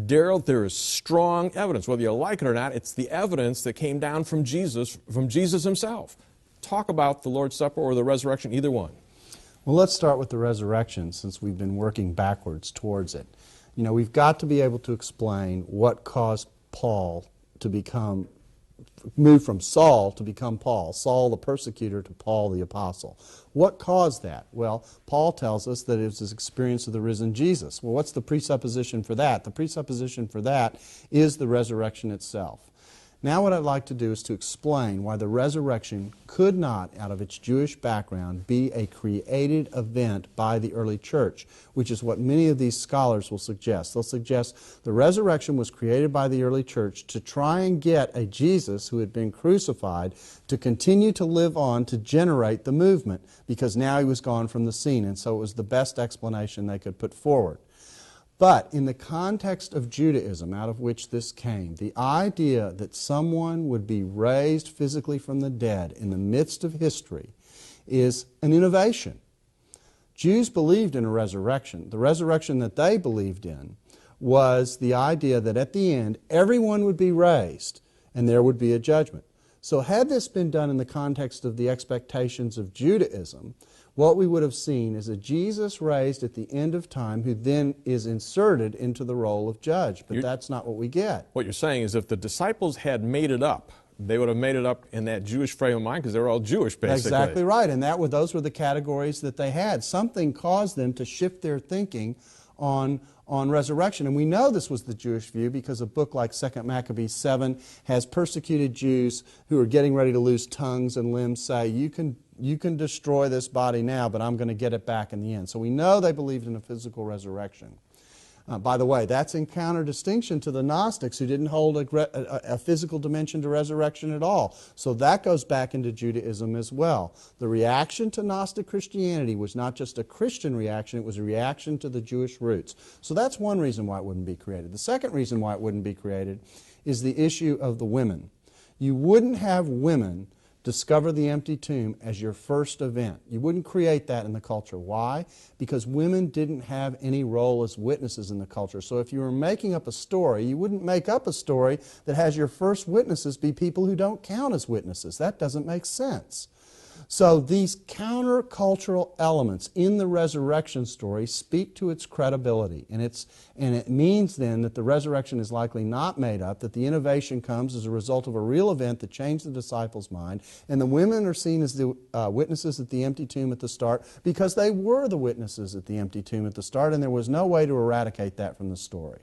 Darrell, there is strong evidence. Whether you like it or not, it's the evidence that came down from Jesus himself. Talk about the Lord's Supper or the resurrection, either one. Well, let's start with the resurrection, since we've been working backwards towards it. You know, we've got to be able to explain what caused Paul to move from Saul to become Paul, Saul the persecutor to Paul the apostle. What caused that? Well, Paul tells us that it was his experience of the risen Jesus. Well, what's the presupposition for that? The presupposition for that is the resurrection itself. Now what I'd like to do is to explain why the resurrection could not, out of its Jewish background, be a created event by the early church, which is what many of these scholars will suggest. They'll suggest the resurrection was created by the early church to try and get a Jesus who had been crucified to continue to live on to generate the movement, because now he was gone from the scene, and so it was the best explanation they could put forward. But in the context of Judaism, out of which this came, the idea that someone would be raised physically from the dead in the midst of history is an innovation. Jews believed in a resurrection. The resurrection that they believed in was the idea that at the end, everyone would be raised and there would be a judgment. So had this been done in the context of the expectations of Judaism, what we would have seen is a Jesus raised at the end of time who then is inserted into the role of judge. But that's not what we get. What you're saying is if the disciples had made it up, they would have made it up in that Jewish frame of mind because they were all Jewish, basically. Exactly right, and those were the categories that they had. Something caused them to shift their thinking on resurrection. And we know this was the Jewish view because a book like 2 Maccabees 7 has persecuted Jews who are getting ready to lose tongues and limbs say, you can destroy this body now, but I'm going to get it back in the end. So we know they believed in a physical resurrection. By the way, that's in counter-distinction to the Gnostics who didn't hold a physical dimension to resurrection at all. So that goes back into Judaism as well. The reaction to Gnostic Christianity was not just a Christian reaction, it was a reaction to the Jewish roots. So that's one reason why it wouldn't be created. The second reason why it wouldn't be created is the issue of the women. You wouldn't have women discover the empty tomb as your first event. You wouldn't create that in the culture. Why? Because women didn't have any role as witnesses in the culture. So if you were making up a story, you wouldn't make up a story that has your first witnesses be people who don't count as witnesses. That doesn't make sense. So these countercultural elements in the resurrection story speak to its credibility. And it means then that the resurrection is likely not made up, that the innovation comes as a result of a real event that changed the disciples' mind, and the women are seen as the witnesses at the empty tomb at the start because they were the witnesses at the empty tomb at the start, and there was no way to eradicate that from the story.